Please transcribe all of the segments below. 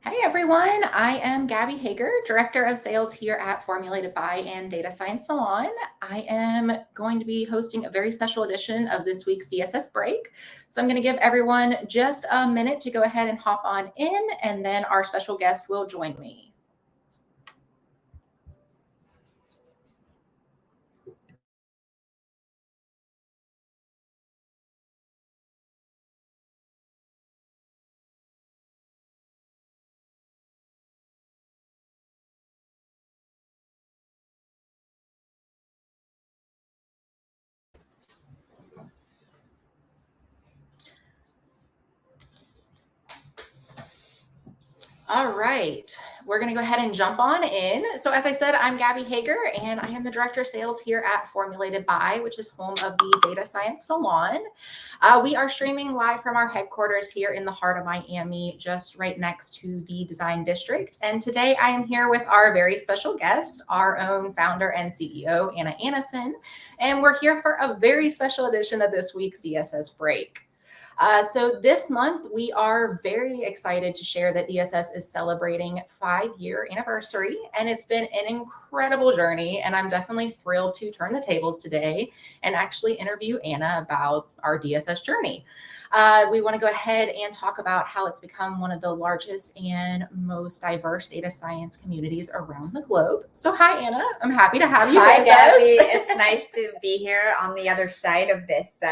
Hey everyone, I am Gabby Hager, Director of Sales here at Formulated by and Data Science Salon. I am going to be hosting a very special edition of this week's DSS Break. So I'm going to give everyone just a minute to go ahead and hop on in, and then our special guest will join me. All right, we're going to go ahead and jump on in. So as I said, I'm Gabby Hager, and I am the Director of Sales here at Formulated by, which is home of the Data Science Salon. We are streaming live from our headquarters here in the heart of Miami, just right next to the Design District. And today I am here with our very special guest, our own founder and CEO, Anna Anderson. And we're here for a very special edition of this week's DSS Break. So this month, we are very excited to share that DSS is celebrating 5-year anniversary, and it's been an incredible journey. And I'm definitely thrilled to turn the tables today and actually interview Anna about our DSS journey. We want to go ahead and talk about how it's become one of the largest and most diverse data science communities around the globe. So hi, Anna. I'm happy to have you. Hi, Gabby. It's nice to be here on the other side of this.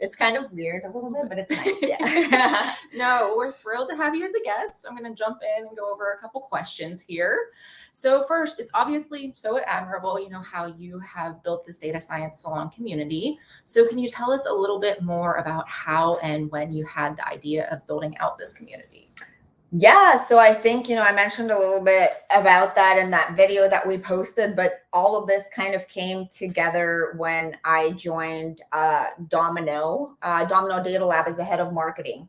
It's kind of weird a little bit, but it's nice. Yeah. No, we're thrilled to have you as a guest. So I'm going to jump in and go over a couple questions here. So first, it's obviously so admirable, how you have built this data science salon community. So can you tell us a little bit more about how and when you had the idea of building out this community? Yeah, so I think, I mentioned a little bit about that in that video that we posted, but all of this kind of came together when I joined Domino Data Lab as a head of marketing,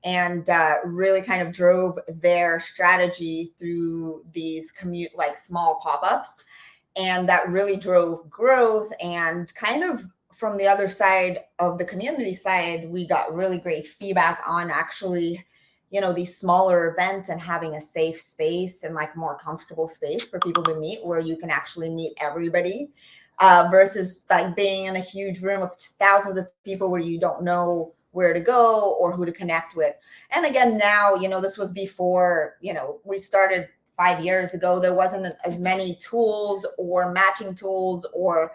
and really kind of drove their strategy through these small pop-ups. And that really drove growth. And kind of from the other side of the community side, we got really great feedback on actually these smaller events and having a safe space and more comfortable space for people to meet, where you can actually meet everybody, versus being in a huge room of thousands of people where you don't know where to go or who to connect with. And again, now, this was before, we started 5 years ago. There wasn't as many tools or matching tools or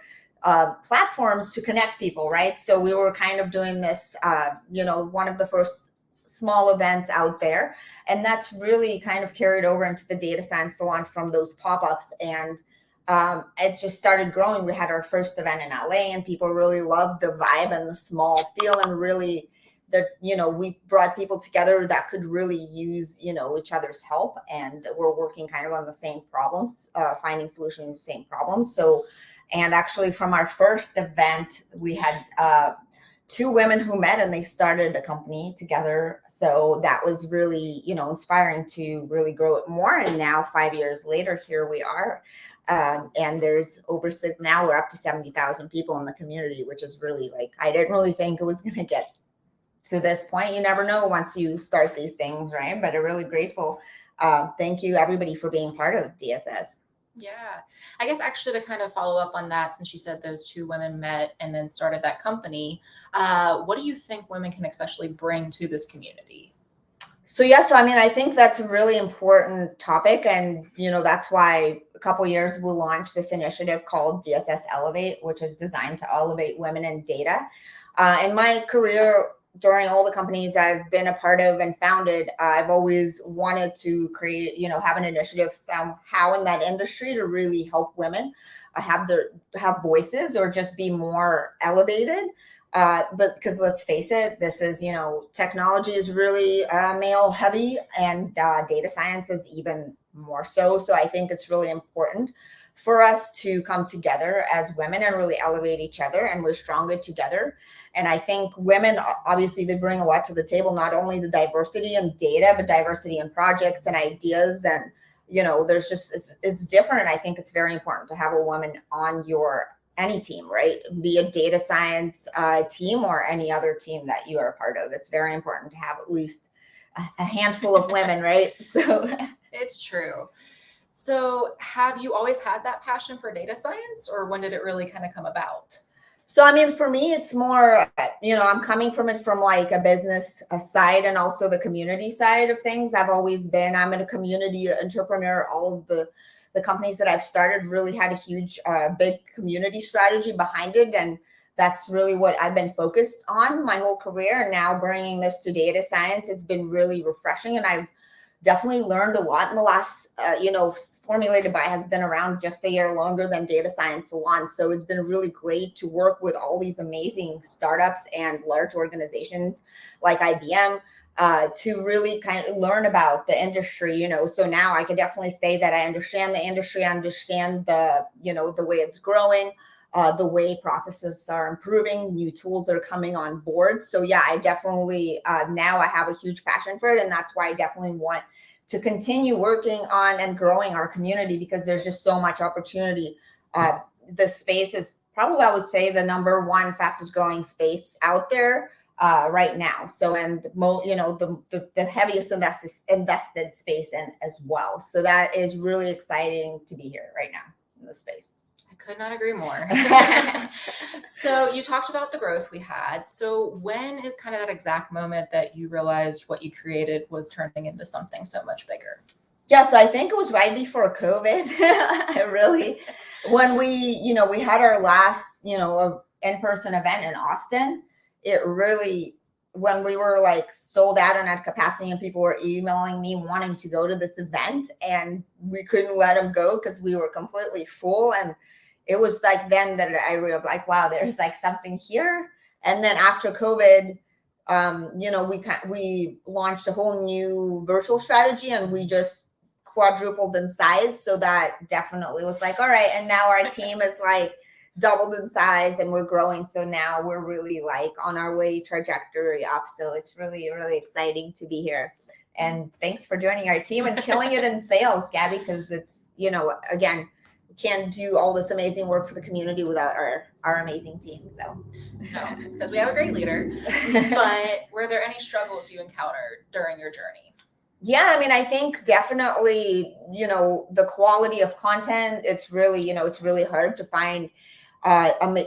platforms to connect people, right? So we were kind of doing this, one of the first small events out there, and that's really kind of carried over into the data science salon from those pop-ups. And it just started growing. We had our first event in LA, and people really loved the vibe and the small feel, and really we brought people together that could really use each other's help, and we're working kind of on the same problems, finding solutions to the same problems. So, and actually from our first event, we had 2 women who met and they started a company together. So that was really, inspiring to really grow it more. And now 5 years later, here we are. And there's now we're up to 70,000 people in the community, which is really I didn't really think it was going to get to this point. You never know once you start these things, right? But I'm really grateful. Thank you, everybody, for being part of DSS. Yeah, I guess actually to kind of follow up on that, since you said those 2 women met and then started that company, what do you think women can especially bring to this community? So I think that's a really important topic. And, that's why a couple of years we launched this initiative called DSS Elevate, which is designed to elevate women in data. In my career, during all the companies I've been a part of and founded, I've always wanted to create, have an initiative somehow in that industry to really help women have voices or just be more elevated. But because let's face it, this is, technology is really male heavy, and data science is even more so. So I think it's really important for us to come together as women and really elevate each other, and we're stronger together. And I think women, obviously, they bring a lot to the table, not only the diversity in data, but diversity in projects and ideas. And, there's just, it's different. And I think it's very important to have a woman on any team, right? Be a data science team or any other team that you are a part of. It's very important to have at least a handful of women, right? So it's true. So have you always had that passion for data science, or when did it really kind of come about? So, I mean, for me, it's more, I'm coming from it from like a business side and also the community side of things. I'm a community entrepreneur. All of the companies that I've started really had a huge, big community strategy behind it. And that's really what I've been focused on my whole career. And now bringing this to data science, it's been really refreshing. And I've definitely learned a lot in the last, Formulated by has been around just a year longer than Data Science Salon. So it's been really great to work with all these amazing startups and large organizations like IBM to really kind of learn about the industry, So now I can definitely say that I understand the industry, I understand the way it's growing, the way processes are improving, new tools are coming on board. So yeah, I definitely, now I have a huge passion for it. And that's why I definitely want to continue working on and growing our community, because there's just so much opportunity. The space is probably, I would say, the number one fastest growing space out there right now. So, and the heaviest invested space in as well. So that is really exciting to be here right now in the space. Could not agree more. So you talked about the growth we had. So when is kind of that exact moment that you realized what you created was turning into something so much bigger? Yeah, so I think it was right before COVID. Really, when we had our last, in-person event in Austin, it really, when we were like sold out and at capacity and people were emailing me wanting to go to this event and we couldn't let them go because we were completely full. And it was like then that I realized, like, wow, there's like something here. And then after COVID, we launched a whole new virtual strategy and we just quadrupled in size. So that definitely was like, all right. And now our team is like doubled in size and we're growing. So now we're really like on our way trajectory up. So it's really, really exciting to be here. And thanks for joining our team and killing it in sales, Gabby, because it's, again, can't do all this amazing work for the community without our amazing team. So no, it's because we have a great leader. But were there any struggles you encountered during your journey? Yeah, I mean, I think definitely, the quality of content, it's really, it's really hard to find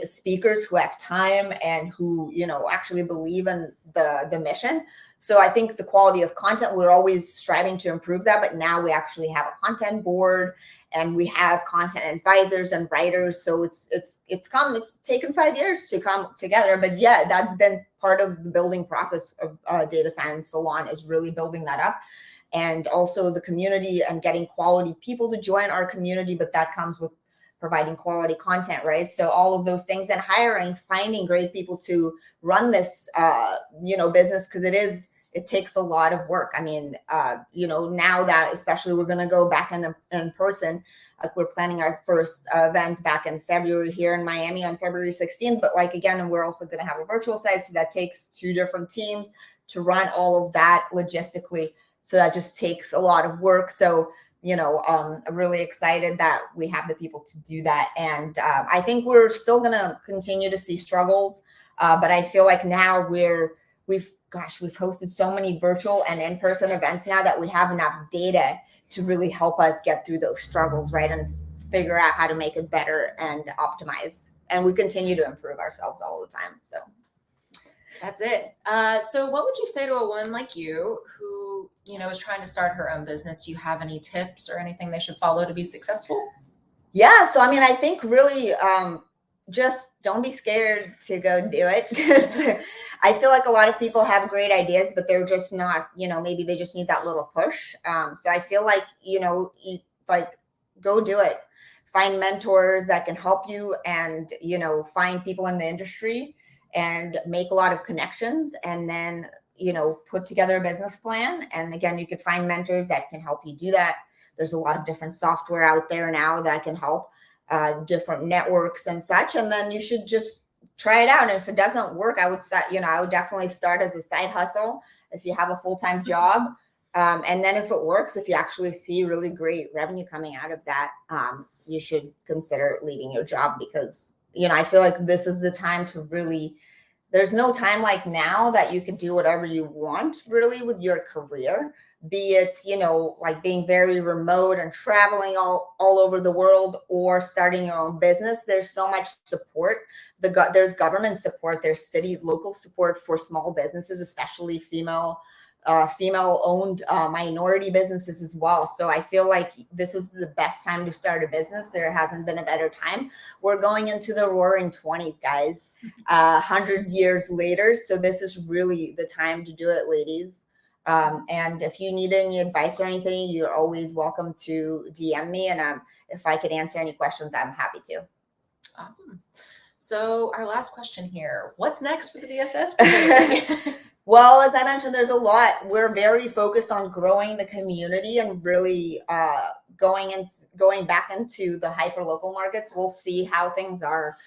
speakers who have time and who, actually believe in the mission. So I think the quality of content, we're always striving to improve that, but now we actually have a content board and we have content advisors and writers. So it's taken 5 years to come together, but yeah, that's been part of the building process of Data Science Salon, is really building that up. And also the community and getting quality people to join our community, but that comes with providing quality content, right? So all of those things, and hiring, finding great people to run this, business, because it takes a lot of work. I mean, now that especially we're going to go back in person, like we're planning our first event back in February here in Miami on February 16th. But like, again, and we're also going to have a virtual site. So that takes 2 different teams to run all of that logistically. So that just takes a lot of work. So, I'm really excited that we have the people to do that. And I think we're still going to continue to see struggles. But I feel like now we've hosted so many virtual and in-person events now that we have enough data to really help us get through those struggles, right? And figure out how to make it better and optimize. And we continue to improve ourselves all the time. So that's it. So what would you say to a woman like you who, is trying to start her own business? Do you have any tips or anything they should follow to be successful? Yeah. So, I mean, I think really just don't be scared to go do it, because I feel like a lot of people have great ideas, but they're just not, maybe they just need that little push. So I feel like, go do it. Find mentors that can help you and, find people in the industry and make a lot of connections, and then, put together a business plan. And again, you could find mentors that can help you do that. There's a lot of different software out there now that can help, different networks and such. And then you should just try it out. And if it doesn't work, I would definitely start as a side hustle if you have a full-time job. And then if it works, if you actually see really great revenue coming out of that, you should consider leaving your job, because, I feel like this is the time to really there's no time like now that you can do whatever you want really with your career, be it, you know, like being very remote and traveling all over the world, or starting your own business. There's so much support. There's government support, there's city, local support for small businesses, especially female owned minority businesses as well. So I feel like this is the best time to start a business. There hasn't been a better time. We're going into the roaring 20s, guys, 100 years later. So this is really the time to do it, ladies. And if you need any advice or anything, you're always welcome to DM me. And if I could answer any questions, I'm happy to. Awesome. So our last question here, what's next for the DSS community? Well, as I mentioned, there's a lot. We're very focused on growing the community and really going back into the hyper-local markets. We'll see how things are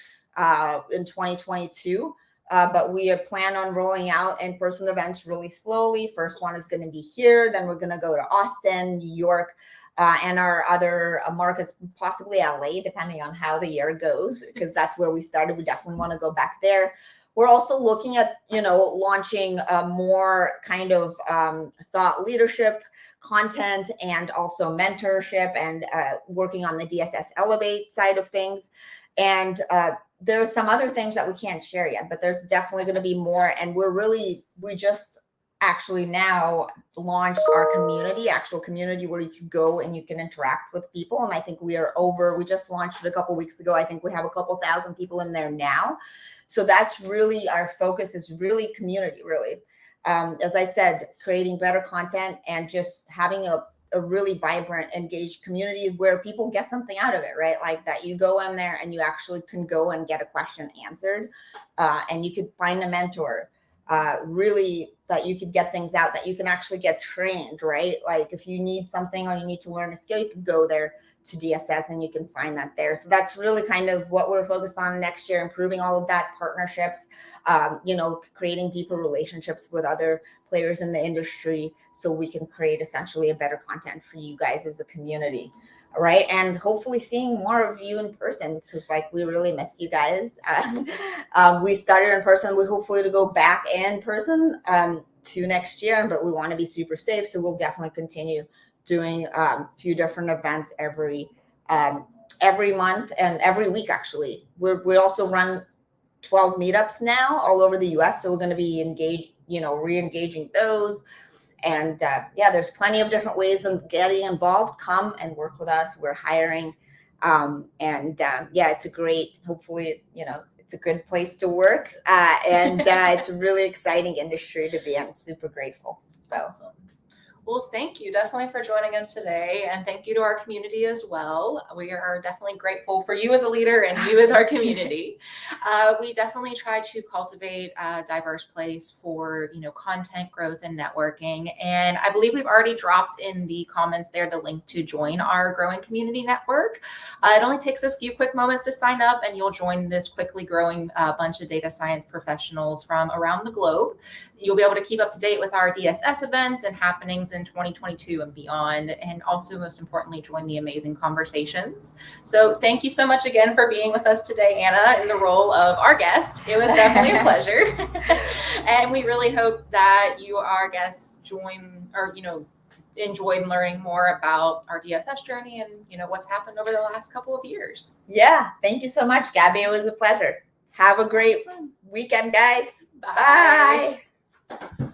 in 2022. But we plan on rolling out in-person events really slowly. First one is going to be here. Then we're going to go to Austin, New York, and our other markets, possibly LA, depending on how the year goes, because that's where we started. We definitely want to go back there. We're also looking at, you know, launching more kind of thought leadership content, and also mentorship, and working on the DSS Elevate side of things. And there's some other things that we can't share yet, but there's definitely going to be more. And we just actually now launched our actual community where you can go and you can interact with people. And I think we just launched it a couple weeks ago. I think we have a couple thousand people in there now. So that's really our focus, is really community, really. As I said, creating better content and just having a really vibrant, engaged community where people get something out of it, right? Like that you go in there and you actually can go and get a question answered, and you could find a mentor, really, that you could get things out, that you can actually get trained, right? Like if you need something or you need to learn a skill, you can go there to DSS and you can find that there. So that's really kind of what we're focused on next year, improving all of that, partnerships, you know, creating deeper relationships with other players in the industry, so we can create essentially a better content for you guys as a community. All right. And hopefully seeing more of you in person, because like we really miss you guys. We started in person. We hopefully to go back in person to next year, but we want to be super safe. So we'll definitely continue doing a few different events every month and every week. Actually, we also run 12 meetups now all over the US. So we're going to be re-engaging those. And yeah, there's plenty of different ways of getting involved. Come and work with us. We're hiring. Yeah, it's a great, hopefully, it's a good place to work. And it's a really exciting industry to be in. Super grateful. So awesome. Well, thank you definitely for joining us today. And thank you to our community as well. We are definitely grateful for you as a leader and you as our community. We definitely try to cultivate a diverse place for, content growth and networking. And I believe we've already dropped in the comments there the link to join our growing community network. It only takes a few quick moments to sign up, and you'll join this quickly growing bunch of data science professionals from around the globe. You'll be able to keep up to date with our DSS events and happenings in 2022 and beyond, and also most importantly, join the amazing conversations. So thank you so much again for being with us today, Anna, in the role of our guest. It was definitely a pleasure. And we really hope that you, our guests, enjoyed learning more about our DSS journey and what's happened over the last couple of years. Yeah, thank you so much, Gabby. It was a pleasure. Have a great weekend, guys. Bye. Bye.